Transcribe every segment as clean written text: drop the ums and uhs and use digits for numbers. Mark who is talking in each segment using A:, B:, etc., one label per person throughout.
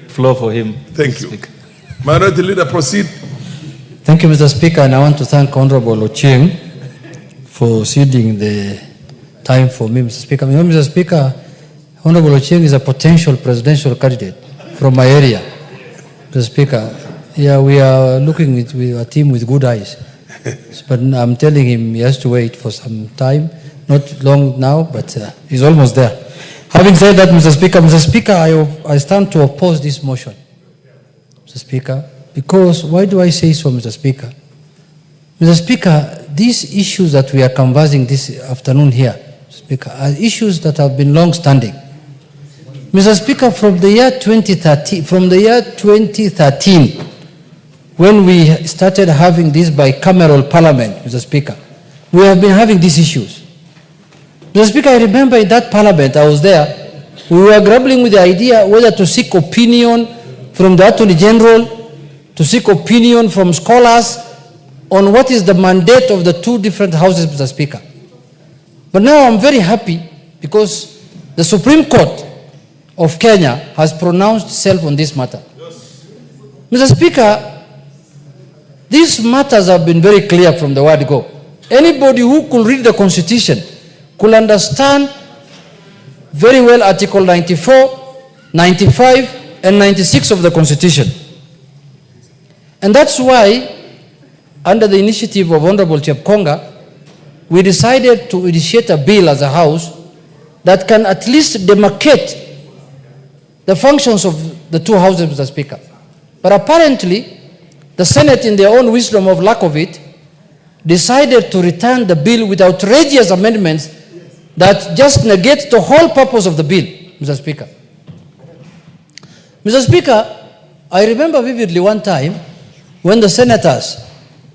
A: floor for him.
B: Thank you. Minority Leader, proceed.
C: Thank you, Mr. Speaker, and I want to thank Honorable Ochieng for ceding the time for me, Mr. Speaker. You know, Mr. Speaker, Honorable Ochieng is a potential presidential candidate from my area. Mr. Speaker, yeah, we are looking at a team with good eyes. But I'm telling him he has to wait for some time. Not long now, but he's almost there. Having said that, Mr. Speaker, I stand to oppose this motion, Mr. Speaker, because why do I say so, Mr. Speaker? Mr. Speaker, these issues that we are conversing this afternoon here, Mr. Speaker, are issues that have been long-standing. Mr. Speaker, from the year 2013, when we started having this bicameral parliament, Mr. Speaker, we have been having these issues. Mr. Speaker, I remember in that parliament, I was there, we were grappling with the idea whether to seek opinion from the Attorney General, to seek opinion from scholars on what is the mandate of the two different houses, Mr. Speaker. But now I'm very happy because the Supreme Court of Kenya has pronounced itself on this matter. Yes. Mr. Speaker, these matters have been very clear from the word go. Anybody who could read the Constitution could understand very well Article 94, 95, and 96 of the Constitution. And that's why, under the initiative of Honorable Chepkonga, we decided to initiate a bill as a House that can at least demarcate the functions of the two houses, Mr. Speaker. But apparently, the Senate, in their own wisdom of lack of it, decided to return the bill with outrageous amendments that just negate the whole purpose of the bill, Mr. Speaker. Mr. Speaker, I remember vividly one time when the senators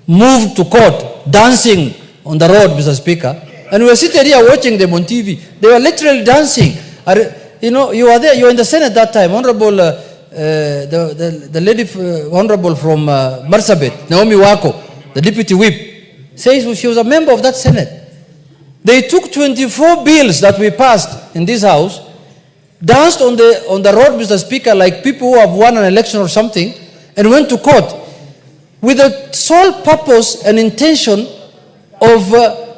C: moved to court dancing on the road, Mr. Speaker, and we were sitting here watching them on TV. They were literally dancing. You know, you were there, you were in the Senate that time. Honorable, the lady, Honorable from Marsabit, Naomi Wako, the deputy whip, says she was a member of that Senate. They took 24 bills that we passed in this House, danced on the road, Mr. Speaker, like people who have won an election or something, and went to court with the sole purpose and intention of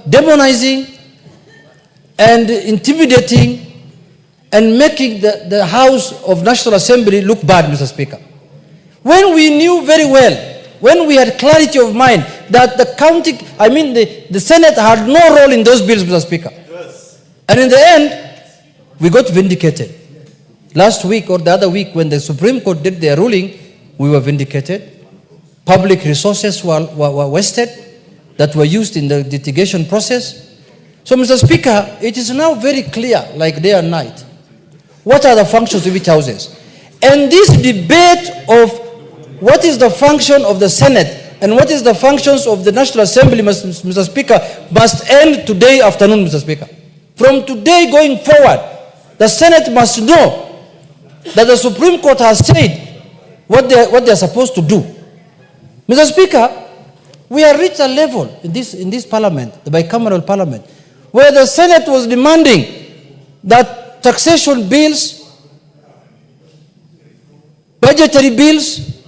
C: demonizing and intimidating and making the House of National Assembly look bad, Mr. Speaker. When we knew very well, when we had clarity of mind that the Senate had no role in those bills, Mr. Speaker. Yes. And in the end, we got vindicated. Last week or the other week when the Supreme Court did their ruling, we were vindicated. Public resources were wasted that were used in the litigation process. So, Mr. Speaker, it is now very clear, like day and night, what are the functions of each houses. And this debate of what is the function of the Senate and what is the functions of the National Assembly, Mr. Speaker, must end today afternoon, Mr. Speaker. From today going forward, the Senate must know that the Supreme Court has said what they are supposed to do. Mr. Speaker, we have reached a level in this parliament, the bicameral parliament, where the Senate was demanding that taxation bills, budgetary bills,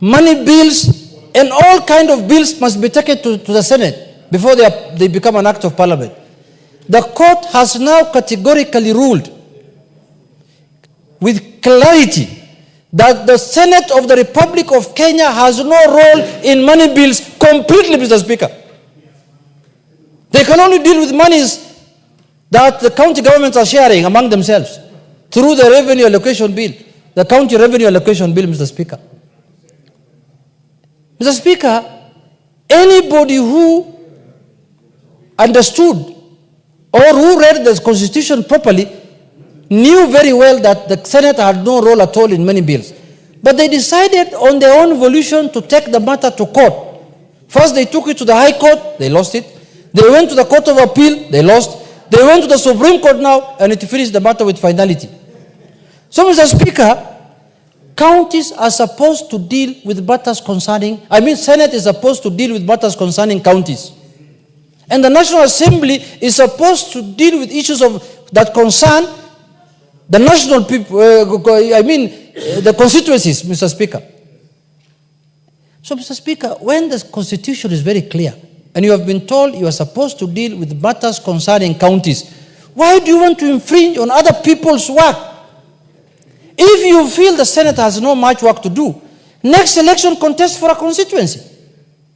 C: money bills, and all kind of bills must be taken to the Senate before they become an act of parliament. The court has now categorically ruled with clarity that the Senate of the Republic of Kenya has no role in money bills completely, Mr. Speaker. They can only deal with monies that the county governments are sharing among themselves through the revenue allocation bill, the county revenue allocation bill, Mr. Speaker. Mr. Speaker, anybody who understood or who read the Constitution properly knew very well that the Senate had no role at all in many bills. But they decided on their own volition to take the matter to court. First, they took it to the High Court, they lost it. They went to the Court of Appeal, they lost. They went to the Supreme Court now, and it finished the matter with finality. So, Mr. Speaker, counties are supposed to deal with matters concerning, Senate is supposed to deal with matters concerning counties. And the National Assembly is supposed to deal with issues that concern The national people, the constituencies, Mr. Speaker. So, Mr. Speaker, when the Constitution is very clear, and you have been told you are supposed to deal with matters concerning counties, why do you want to infringe on other people's work? If you feel the Senate has no much work to do, next election contest for a constituency.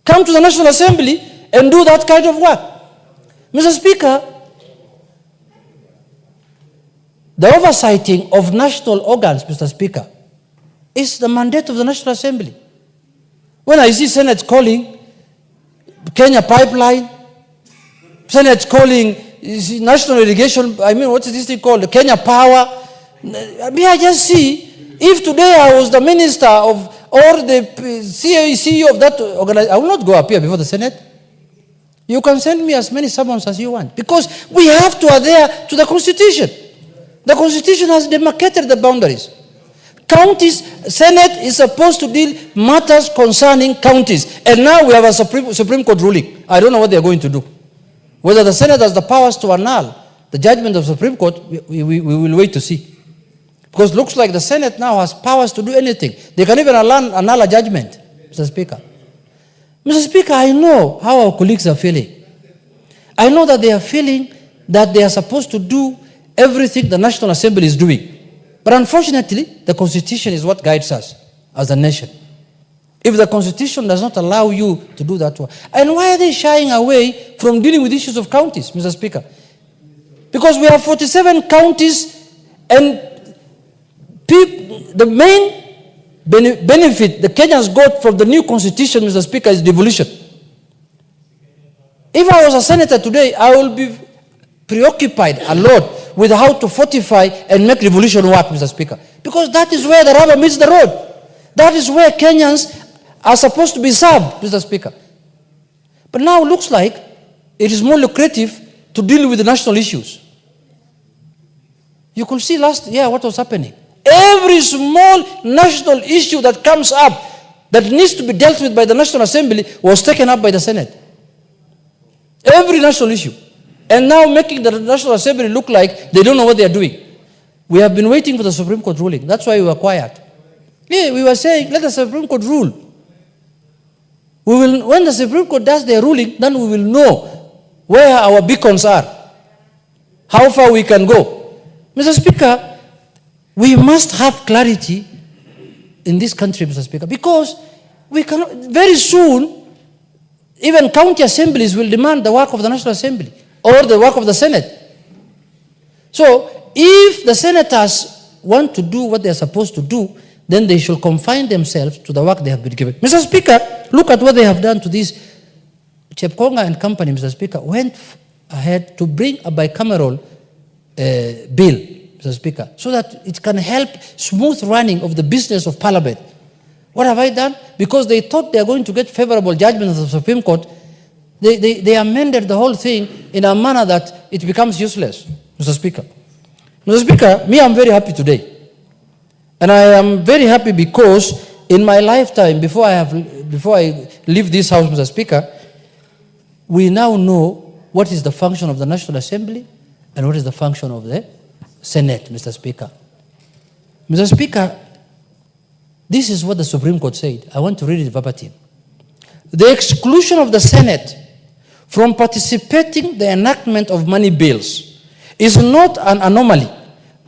C: Come to the National Assembly and do that kind of work. Mr. Speaker, the oversighting of national organs, Mr. Speaker, is the mandate of the National Assembly. When I see Senate calling Kenya Pipeline, Senate calling National Irrigation, what is this thing called? Kenya Power. I just see, if today I was the minister of, or the CEO of that organization, I will not go up here before the Senate. You can send me as many summons as you want, because we have to adhere to the Constitution. The Constitution has demarcated the boundaries. Counties, Senate is supposed to deal matters concerning counties. And now we have a Supreme Court ruling. I don't know what they are going to do. Whether the Senate has the powers to annul the judgment of the Supreme Court, we will wait to see. Because it looks like the Senate now has powers to do anything. They can even annul a judgment, Mr. Speaker. Mr. Speaker, I know how our colleagues are feeling. I know that they are feeling that they are supposed to do everything the National Assembly is doing. But unfortunately, the Constitution is what guides us as a nation. If the Constitution does not allow you to do that work. And why are they shying away from dealing with issues of counties, Mr. Speaker? Because we have 47 counties, and the main benefit the Kenyans got from the new Constitution, Mr. Speaker, is devolution. If I was a senator today, I will be preoccupied a lot with how to fortify and make revolution work, Mr. Speaker. Because that is where the rubber meets the road. That is where Kenyans are supposed to be served, Mr. Speaker. But now it looks like it is more lucrative to deal with the national issues. You could see last year what was happening. Every small national issue that comes up that needs to be dealt with by the National Assembly was taken up by the Senate. Every national issue. And now making the National Assembly look like they don't know what they are doing. We have been waiting for the Supreme Court ruling. That's why we were quiet. Yeah, we were saying, let the Supreme Court rule. When the Supreme Court does their ruling, then we will know where our beacons are, how far we can go. Mr. Speaker, we must have clarity in this country, Mr. Speaker, because we cannot, very soon, even county assemblies will demand the work of the National Assembly or the work of the Senate. So, if the senators want to do what they are supposed to do, then they should confine themselves to the work they have been given. Mr. Speaker, look at what they have done to this. Chepkonga and company, Mr. Speaker, went ahead to bring a bicameral bill, Mr. Speaker, so that it can help smooth running of the business of Parliament. What have I done? Because they thought they are going to get favorable judgment of the Supreme Court, they amended the whole thing in a manner that it becomes useless, Mr. Speaker. Mr. Speaker, me, I'm very happy today. And I am very happy because in my lifetime, before I leave this house, Mr. Speaker, we now know what is the function of the National Assembly and what is the function of the Senate, Mr. Speaker. Mr. Speaker, this is what the Supreme Court said. I want to read it verbatim. The exclusion of the Senate from participating in the enactment of money bills is not an anomaly,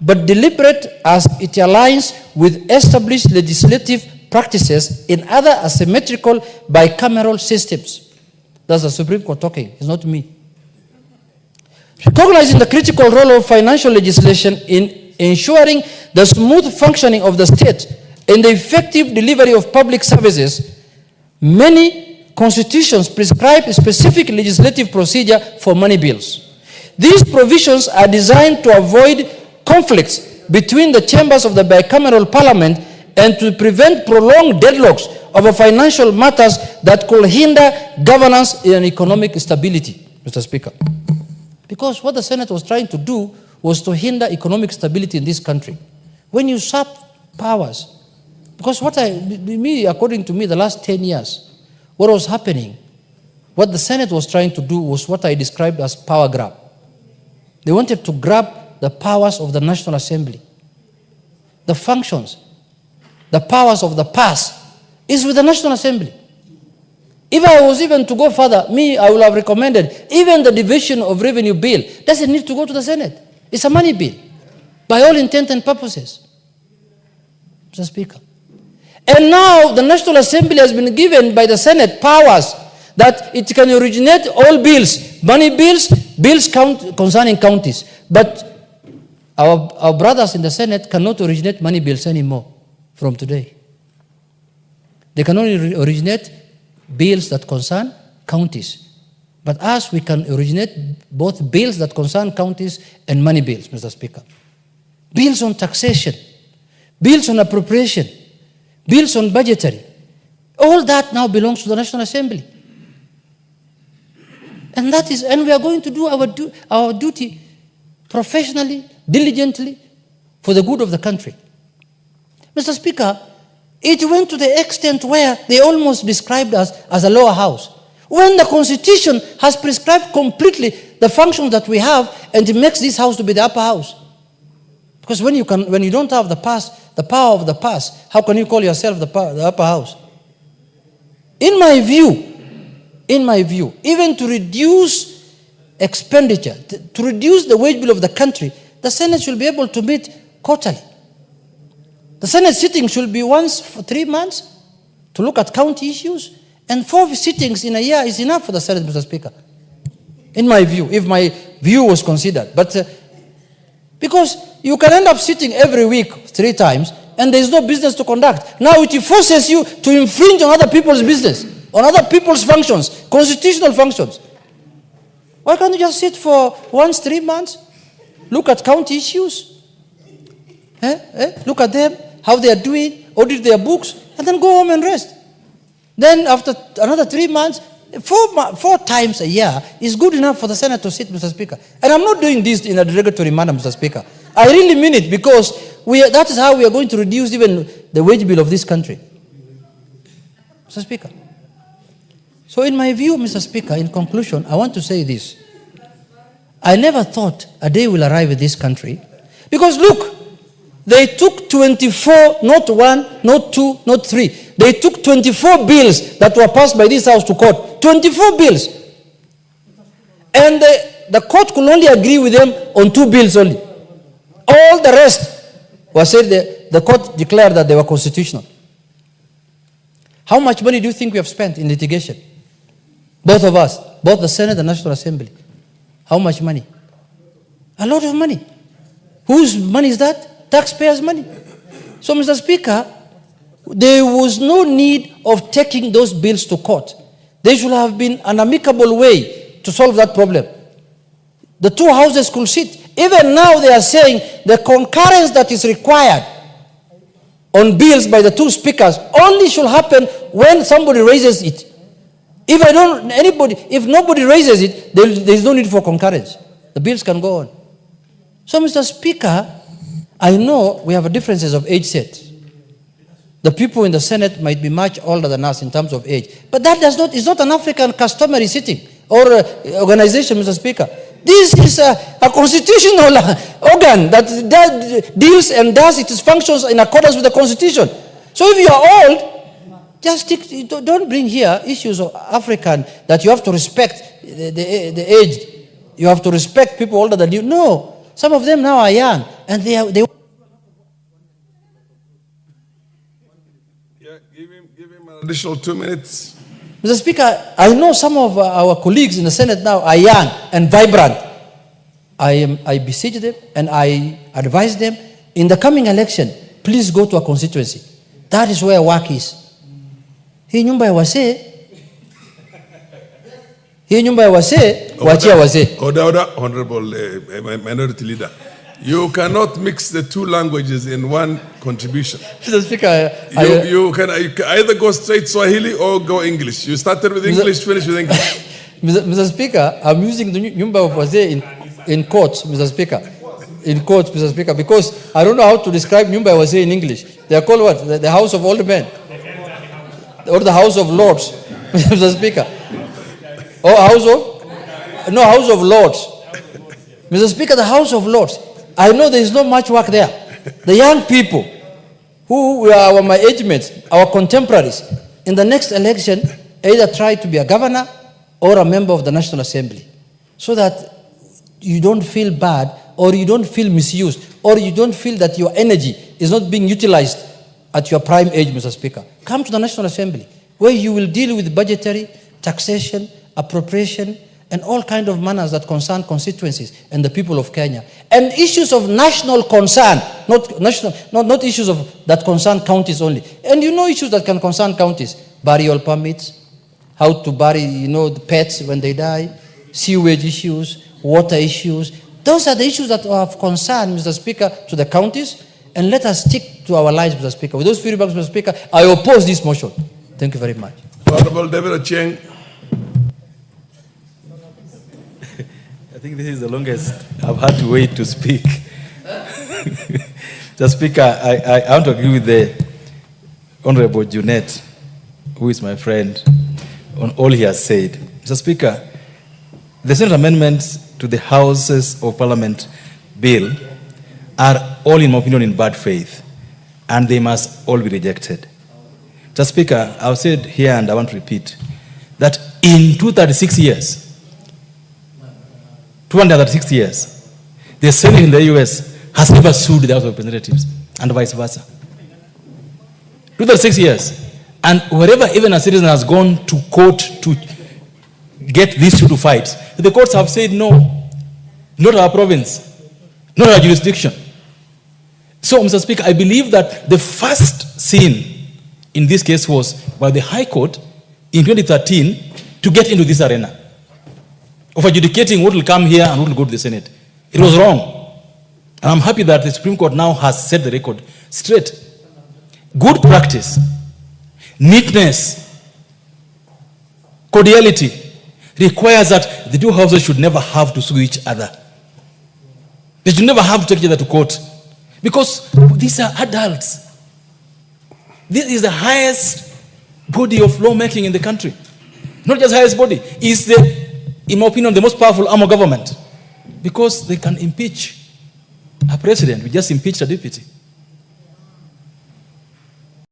C: but deliberate as it aligns with established legislative practices in other asymmetrical bicameral systems. That's the Supreme Court talking, it's not me. Recognizing the critical role of financial legislation in ensuring the smooth functioning of the state and the effective delivery of public services, many constitutions prescribe a specific legislative procedure for money bills. These provisions are designed to avoid conflicts between the chambers of the bicameral parliament and to prevent prolonged deadlocks over financial matters that could hinder governance and economic stability, Mr. Speaker. Because what the Senate was trying to do was to hinder economic stability in this country. When you usurp powers, because according to me, the last 10 years, what was happening, what the Senate was trying to do was what I described as power grab. They wanted to grab the powers of the National Assembly the functions, the powers of the past is with the National Assembly. If I was even to go further, I would have recommended even the division of revenue bill doesn't need to go to the Senate. It's a money bill, by all intent and purposes, Mr. Speaker. And now the National Assembly has been given by the Senate powers that it can originate all bills, money bills, bills concerning counties. But our brothers in the Senate cannot originate money bills anymore from today. They can only originate bills that concern counties. But us, we can originate both bills that concern counties and money bills, Mr. Speaker. Bills on taxation, bills on appropriation, bills on budgetary. All that now belongs to the National Assembly. And we are going to do our duty professionally, diligently, for the good of the country. Mr. Speaker, it went to the extent where they almost described us as a lower house, when the Constitution has prescribed completely the functions that we have, and it makes this house to be the upper house. Because when you don't have the power of the past, how can you call yourself the upper house? In my view, even to reduce expenditure, to reduce the wage bill of the country, the Senate should be able to meet quarterly. The Senate sitting should be once for 3 months to look at county issues, and 4 sittings in a year is enough for the Senate, Mr. Speaker. In my view, if my view was considered. But because you can end up sitting every week 3 times, and there is no business to conduct. Now it forces you to infringe on other people's business, on other people's functions, constitutional functions. Why can't you just sit for once 3 months, look at county issues, look at them, how they are doing, audit their books, and then go home and rest? Then after another 3 months, 4 times a year is good enough for the Senate to sit, Mr. Speaker. And I'm not doing this in a derogatory manner, Mr. Speaker. I really mean it, because that is how we are going to reduce even the wage bill of this country, Mr. Speaker. So in my view, Mr. Speaker, in conclusion, I want to say this. I never thought a day will arrive in this country, because look, they took 24, not 1, not 2, not 3. They took 24 bills that were passed by this House to court. 24 bills. And the court could only agree with them on 2 bills only. All the rest was said, the court declared that they were constitutional. How much money do you think we have spent in litigation? Both of us, both the Senate and National Assembly. How much money? A lot of money. Whose money is that? Taxpayers' money. So, Mr. Speaker, there was no need of taking those bills to court. There should have been an amicable way to solve that problem. The 2 houses could sit. Even now they are saying the concurrence that is required on bills by the 2 speakers only should happen when somebody raises it. If nobody raises it, there is no need for concurrence. The bills can go on. So, Mr. Speaker, I know we have differences of age set. The people in the Senate might be much older than us in terms of age. But that is not an African customary sitting or organization, Mr. Speaker. This is a constitutional organ that deals and does its functions in accordance with the Constitution. So if you are old, don't bring here issues of African that you have to respect the aged. You have to respect people older than you. No. Some of them now are young, and they
B: Give him an additional 2 minutes.
C: Mr. Speaker, I know some of our colleagues in the Senate now are young and vibrant. I beseech them and I advise them, in the coming election, please go to a constituency. That is where work is. Hii nyumba ya wasee, wachia wasee.
B: Order, Honorable Minority Leader. You cannot mix the 2 languages in one contribution.
C: Mr. Speaker,
B: you can either go straight Swahili or go English. You started with English, finish with English.
C: Mr. Speaker, I'm using the nyumba of wasee in quotes, Mr. Speaker. In quotes, Mr. Speaker, because I don't know how to describe nyumba ya wasee in English. They are called what? The House of Old Men. Or the House of Lords, Mr. Speaker. Or House of Lords. Mr. Speaker, the House of Lords. I know there is not much work there. the young people who are my age mates, our contemporaries, in the next election, either try to be a governor or a member of the National Assembly, so that you don't feel bad, or you don't feel misused, or you don't feel that your energy is not being utilized at your prime age, Mr. Speaker. Come to the National Assembly, where you will deal with budgetary, taxation, appropriation, and all kinds of matters that concern constituencies and the people of Kenya. And issues of national concern, not issues that concern counties only. And you know issues that can concern counties: burial permits, how to bury, the pets when they die, sewage issues, water issues. Those are the issues that are of concern, Mr. Speaker, to the counties. And let us stick to our lines, Mr. Speaker. With those few remarks, Mr. Speaker, I oppose this motion. Thank you very much.
B: Honorable David Ochieng.
A: I think this is the longest I've had to wait to speak. Mr. Speaker, I want to agree with the Honorable Junet, who is my friend, on all he has said. Mr. Speaker, the Senate amendments to the Houses of Parliament bill are all, in my opinion, in bad faith, and they must all be rejected. Mr. Speaker, I've said here, and I want to repeat, that in 236 years, the Senate in the US has never sued the House of Representatives, and vice versa. 236 years. And wherever even a citizen has gone to court to get these two to fight, the courts have said no, not our province, not our jurisdiction. So, Mr. Speaker, I believe that the first sin in this case was by the High Court in 2013 to get into this arena of adjudicating what will come here and what will go to the Senate. It was wrong. And I'm happy that the Supreme Court now has set the record straight. Good practice, neatness, cordiality requires that the two houses should never have to sue each other. They should never have to take each other to court, because these are adults. This is the highest body of lawmaking in the country. Not just highest body. It's in my opinion, the most powerful arm of government, because they can impeach a president. We just impeached a deputy.